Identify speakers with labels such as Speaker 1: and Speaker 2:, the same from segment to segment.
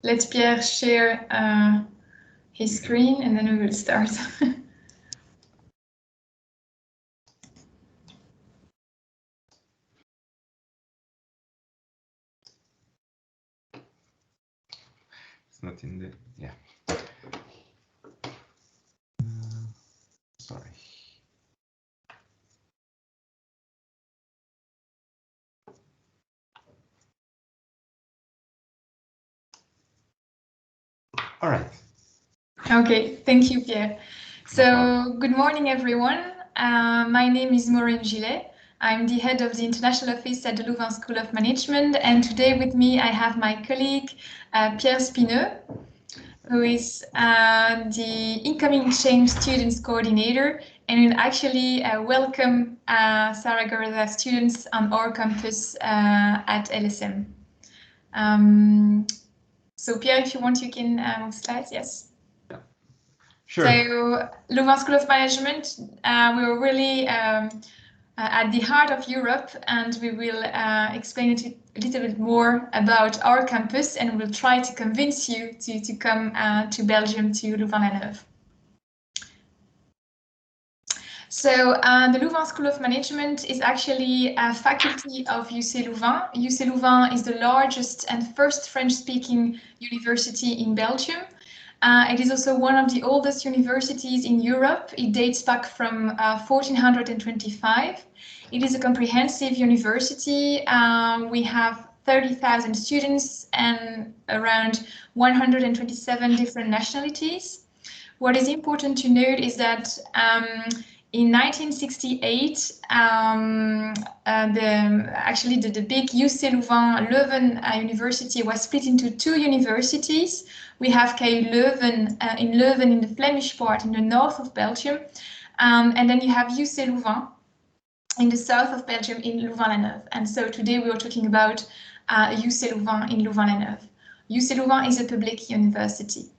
Speaker 1: let Pierre share his screen and then we will start.
Speaker 2: It's not in the, yeah. Sorry. All right.
Speaker 1: Okay, thank you, Pierre. So, good morning, everyone. My name is Maureen Gillet. I'm the head of the International Office at the Louvain School of Management, and today with me I have my colleague Pierre Spineux, who is the incoming exchange students coordinator, and will actually welcome Zaragoza students on our campus at LSM. So Pierre, if you want, you can move slides, yes.
Speaker 2: Yeah. Sure.
Speaker 1: So Louvain School of Management, we were really at the heart of Europe, and we will explain it a little bit more about our campus, and we'll try to convince you to come to Belgium, to Louvain-la-Neuve. So the Louvain School of Management is actually a faculty of UC Louvain. UC Louvain is the largest and first French-speaking university in Belgium. It is also one of the oldest universities in Europe. It dates back from 1425. It is a comprehensive university. We have 30,000 students and around 127 different nationalities. What is important to note is that in 1968, the big UC Louvain-Leuven University was split into two universities. We have KU Leuven in Leuven in the Flemish part in the north of Belgium, and then you have UC Louvain in the south of Belgium in Louvain-la-Neuve. And so today we are talking about UC Louvain in Louvain-la-Neuve. UC Louvain is a public university.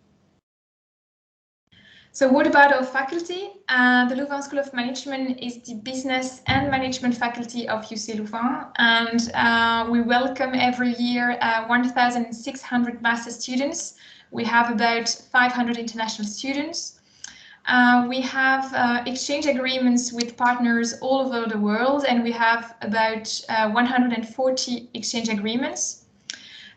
Speaker 1: So what about our faculty? The Louvain School of Management is the business and management faculty of UC Louvain, and we welcome every year 1,600 master students. We have about 500 international students. We have exchange agreements with partners all over the world, and we have about 140 exchange agreements.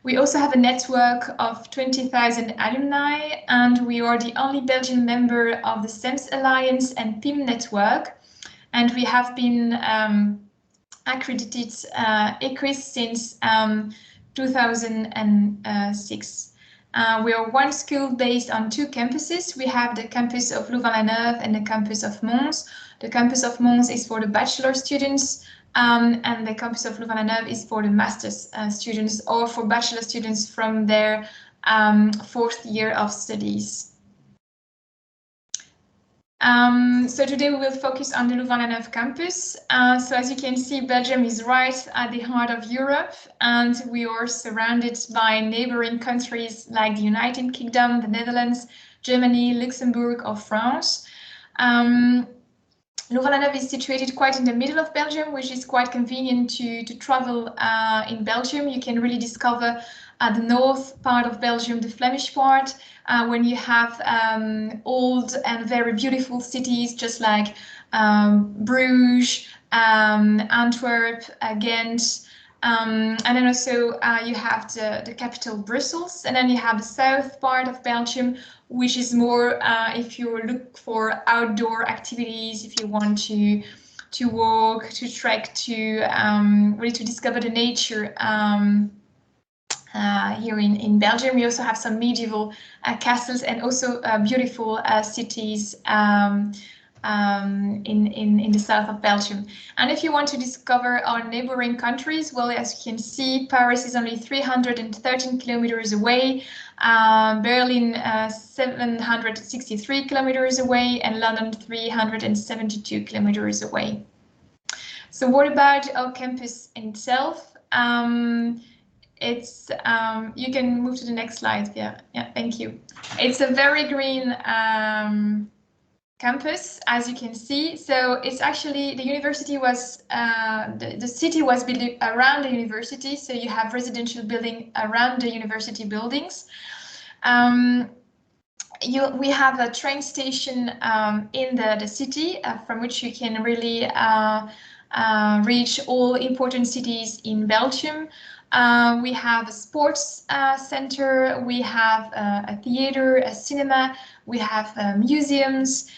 Speaker 1: We also have a network of 20,000 alumni, and we are the only Belgian member of the SEMS Alliance and PIM network. And we have been accredited EQUIS since 2006. We are one school based on two campuses. We have the campus of Louvain-la-Neuve and the campus of Mons. The campus of Mons is for the bachelor students, and the campus of Louvain-la-Neuve is for the master's students or for bachelor students from their fourth year of studies. So today we will focus on the Louvain-la-Neuve campus. So as you can see, Belgium is right at the heart of Europe, and we are surrounded by neighboring countries like the United Kingdom, the Netherlands, Germany, Luxembourg, or France. Louvain-la-Neuve is situated quite in the middle of Belgium, which is quite convenient to travel in Belgium. You can really discover the north part of Belgium, the Flemish part, when you have old and very beautiful cities just like Bruges, Antwerp, Ghent, and then also you have the capital Brussels, and then you have the south part of Belgium, which is more if you look for outdoor activities, if you want to walk, to trek, to really to discover the nature. Here in Belgium, we also have some medieval castles and also beautiful cities in the south of Belgium. And if you want to discover our neighboring countries, well, as you can see, Paris is only 313 kilometers away, Berlin 763 kilometers away, and London 372 kilometers away. So what about our campus itself? It's you can move to the next slide. Yeah, thank you. It's a very green campus, as you can see. So it's actually, the university was, the city was built around the university. So you have residential building around the university buildings. We have a train station in the city from which you can really reach all important cities in Belgium. We have a sports center, we have a theater, a cinema, we have museums,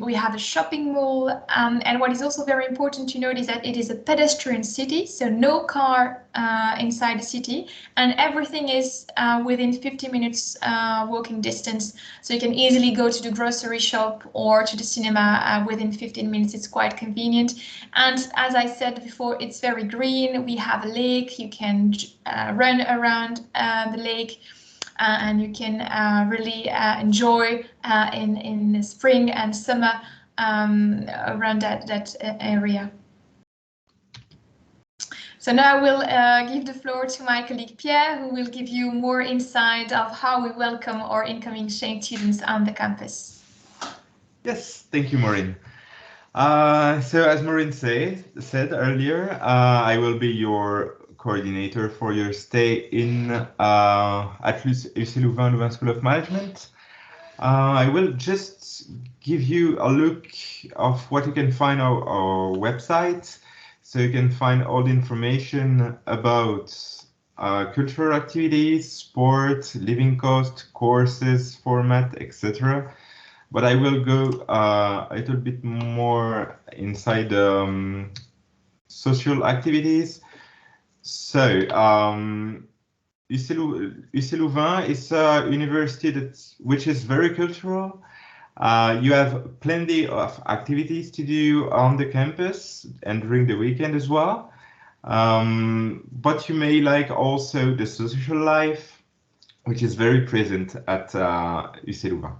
Speaker 1: we have a shopping mall, and what is also very important to note is that it is a pedestrian city, so no car inside the city, and everything is within 50 minutes walking distance, so you can easily go to the grocery shop or to the cinema within 15 minutes. It's quite convenient, and as I said before, it's very green. We have a lake, you can run around the lake, and you can really enjoy in the spring and summer around that area. So now I will give the floor to my colleague Pierre, who will give you more insight of how we welcome our incoming exchange students on the campus.
Speaker 2: Yes, thank you, Maureen. So as Maureen said earlier, I will be your coordinator for your stay in at UC Louvain School of Management. I will just give you a look of what you can find on our website. So you can find all the information about cultural activities, sport, living cost, courses, format, etc. But I will go a little bit more inside social activities. So UC Louvain is a university which is very cultural. You have plenty of activities to do on the campus and during the weekend as well. But you may like also the social life, which is very present at UC Louvain.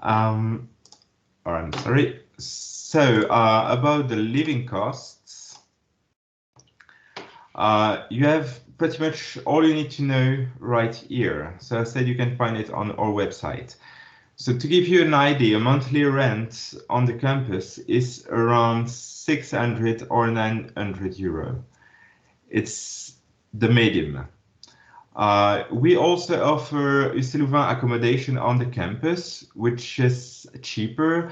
Speaker 2: I'm sorry. So about the living costs, you have pretty much all you need to know right here. So I said you can find it on our website. So to give you an idea, monthly rent on the campus is around 600 or 900 euro. It's the medium. We also offer UC Louvain accommodation on the campus, which is cheaper,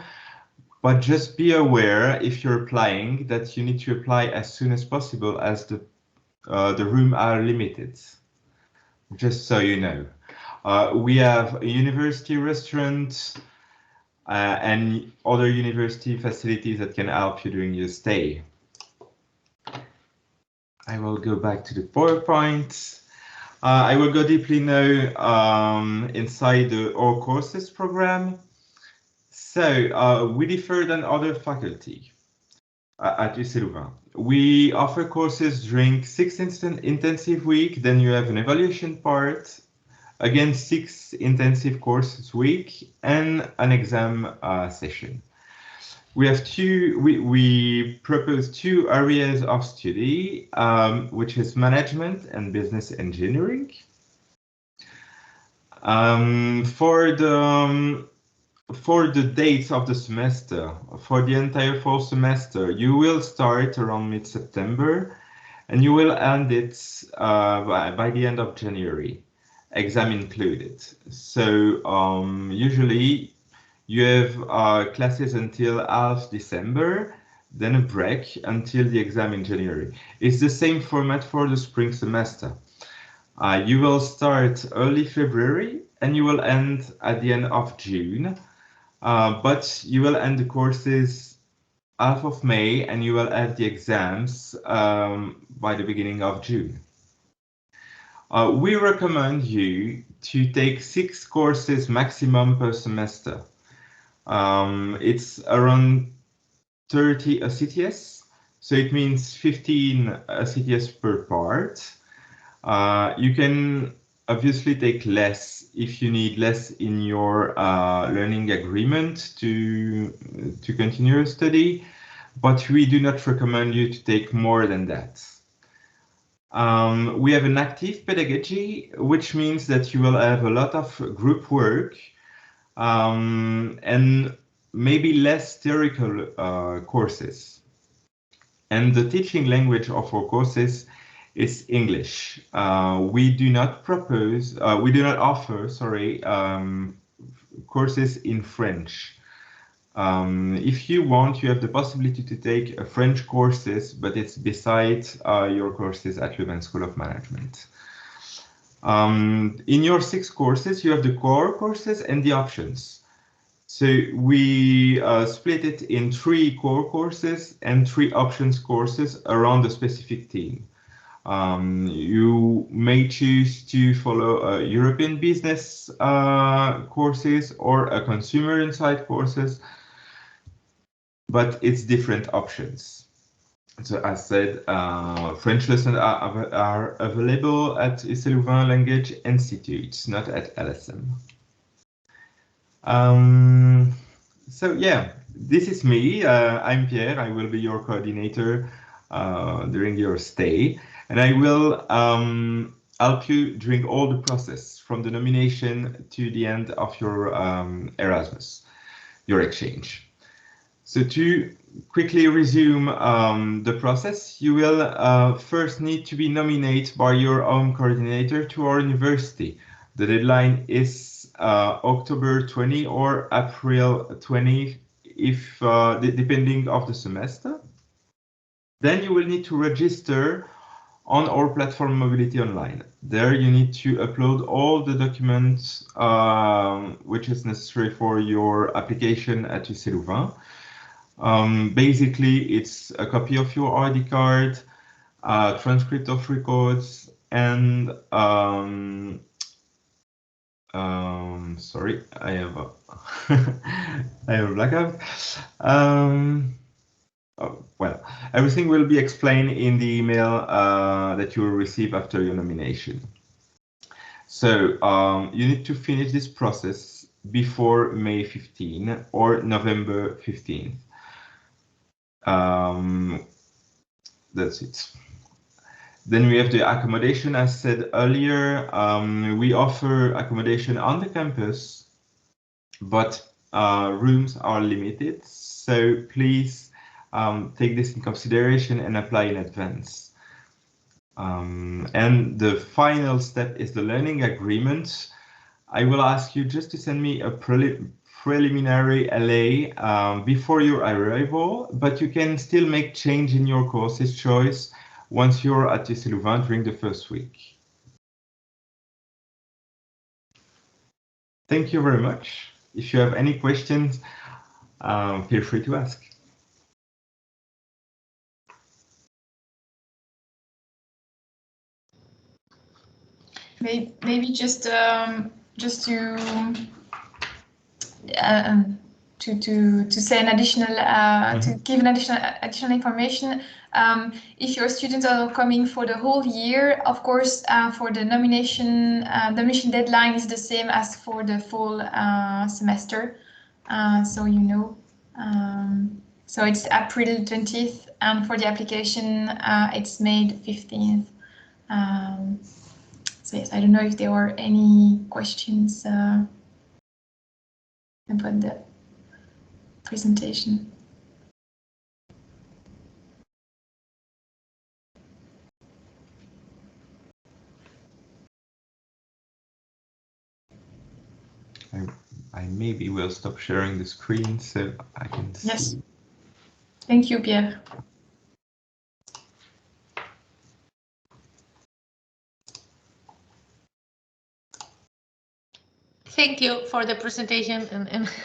Speaker 2: but just be aware if you're applying that you need to apply as soon as possible as the rooms are limited, just so you know. We have a university restaurant and other university facilities that can help you during your stay. I will go back to the PowerPoint. I will go deeply now inside the All Courses program. So we differ than other faculty at UC Louvain. We offer courses during 6 intensive week, then you have an evaluation part, again 6 intensive courses week, and an exam session. We have we propose 2 areas of study, which is management and business engineering. For the dates of the semester, for the entire fall semester, you will start around mid-September and you will end it by the end of January, exam included. So usually you have classes until half December, then a break until the exam in January. It's the same format for the spring semester. You will start early February and you will end at the end of June, but you will end the courses half of May and you will have the exams by the beginning of June. We recommend you to take 6 courses maximum per semester. It's around 30 CTS, so it means 15 CTS per part. You can obviously take less if you need less in your learning agreement to continue your study, but we do not recommend you to take more than that. We have an active pedagogy, which means that you will have a lot of group work and maybe less theoretical courses. And the teaching language of our courses is English. We do not offer, courses in French. If you want, you have the possibility to take French courses, but it's besides your courses at Louvain School of Management. In your 6 courses, you have the core courses and the options. So we split it in 3 core courses and 3 options courses around a specific theme. You may choose to follow European business courses or a consumer insight courses, but it's different options. So as said, French lessons are available at UC Louvain Language Institute, not at LSM. So yeah, this is me. I'm Pierre. I will be your coordinator during your stay, and I will help you during all the process from the nomination to the end of your Erasmus, your exchange. So to quickly resume the process, you will first need to be nominated by your own coordinator to our university. The deadline is October 20 or April 20, if depending of the semester. Then you will need to register on our platform Mobility Online. There you need to upload all the documents which is necessary for your application at UC Louvain. Basically, it's a copy of your ID card, transcript of records, and sorry, I have a I have a blackout. Oh, well, everything will be explained in the email that you will receive after your nomination. So you need to finish this process before May 15 or November 15th. That's it. Then we have the accommodation. As said earlier, we offer accommodation on the campus, but rooms are limited. So please take this in consideration and apply in advance. And the final step is the learning agreement. I will ask you just to send me a preliminary LA before your arrival, but you can still make change in your courses choice once you're at UC Louvain during the first week. Thank you very much. If you have any questions, feel free to ask.
Speaker 1: Maybe just to say an additional to give an additional information. If your students are coming for the whole year, of course, for the nomination, the mission deadline is the same as for the full semester. So you know. So it's April 20th, and for the application, it's May 15th. So yes, I don't know if there were any questions about the presentation.
Speaker 2: I maybe will stop sharing the screen so I can see.
Speaker 1: Yes. Thank you, Pierre.
Speaker 3: Thank you for the presentation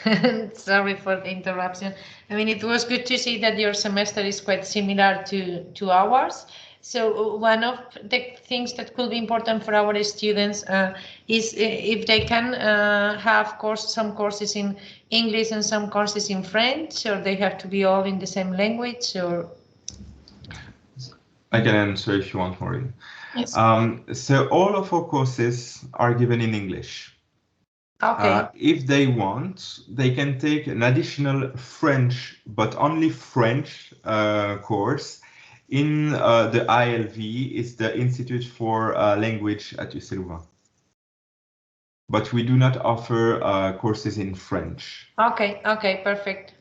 Speaker 3: and sorry for the interruption. I mean, it was good to see that your semester is quite similar to ours. So one of the things that could be important for our students is if they can have some courses in English and some courses in French, or they have to be all in the same language, or?
Speaker 2: I can answer if you want, Maureen.
Speaker 1: Yes.
Speaker 2: So all of our courses are given in English.
Speaker 3: Okay.
Speaker 2: If they want, they can take an additional French, but only French course in the ILV, is the Institute for Language at UC Louvain. But we do not offer courses in French.
Speaker 3: Okay, perfect.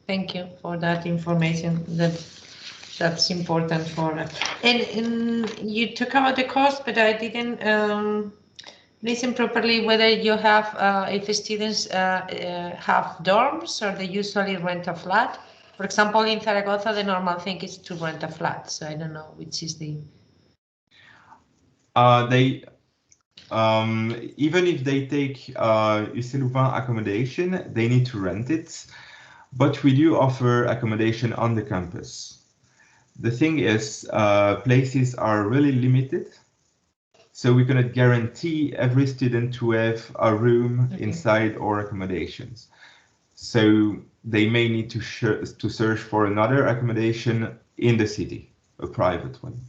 Speaker 3: Thank you for that information. That that's important for us. And you talk about the cost, but I didn't listen properly whether you have, if the students have dorms or they usually rent a flat. For example, in Zaragoza, the normal thing is to rent a flat. So I don't know which is the...
Speaker 2: Even if they take UC Louvain accommodation, they need to rent it. But we do offer accommodation on the campus. The thing is, places are really limited. So we cannot guarantee every student to have a room inside our accommodations. So they may need to search for another accommodation in the city, a private one.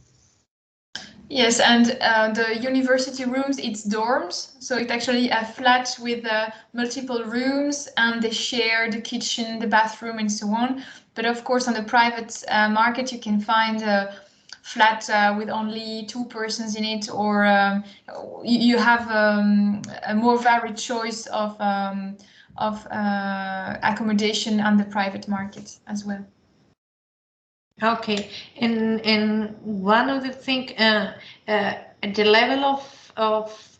Speaker 1: Yes, and the university rooms, it's dorms. So it's actually a flat with multiple rooms, and they share the kitchen, the bathroom, and so on. But of course, on the private market, you can find a flat with only 2 persons in it, or you have a more varied choice of accommodation on the private market as well.
Speaker 3: Okay, and one of the things, at the level of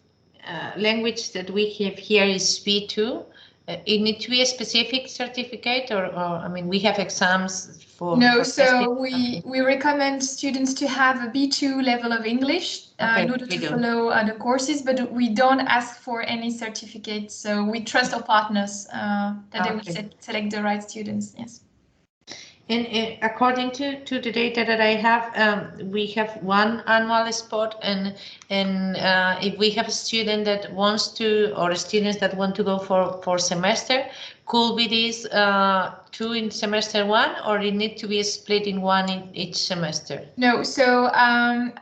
Speaker 3: language that we have here is B2. It needs to be a specific certificate, or I mean, we have exams for...
Speaker 1: No, so we recommend students to have a B2 level of English in order to follow the courses, but we don't ask for any certificates. So we trust our partners that they will select the right students. Yes.
Speaker 3: And according to the data that I have, we have one annual spot, and if we have a student that wants to, or students that want to go for semester, could be these 2 in semester 1, or it need to be split in 1 in each semester?
Speaker 1: No, so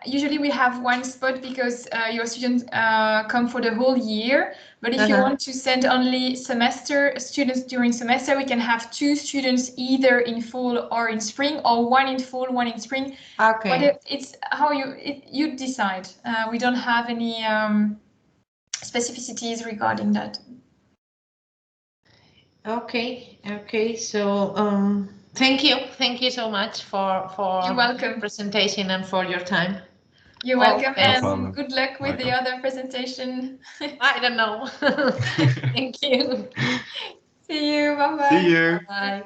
Speaker 1: usually we have 1 spot because your students come for the whole year. But if you want to send only students during semester, we can have 2 students either in fall or in spring, or 1 in fall, 1 in spring.
Speaker 3: Okay.
Speaker 1: But it's how you decide. We don't have any specificities regarding that.
Speaker 3: Okay. So thank you so much for
Speaker 1: You're welcome.
Speaker 3: your presentation and for your time.
Speaker 1: You're welcome, and good luck with the other presentation.
Speaker 3: I don't know. Thank you.
Speaker 1: See you. Bye-bye.
Speaker 2: See you.
Speaker 3: Bye.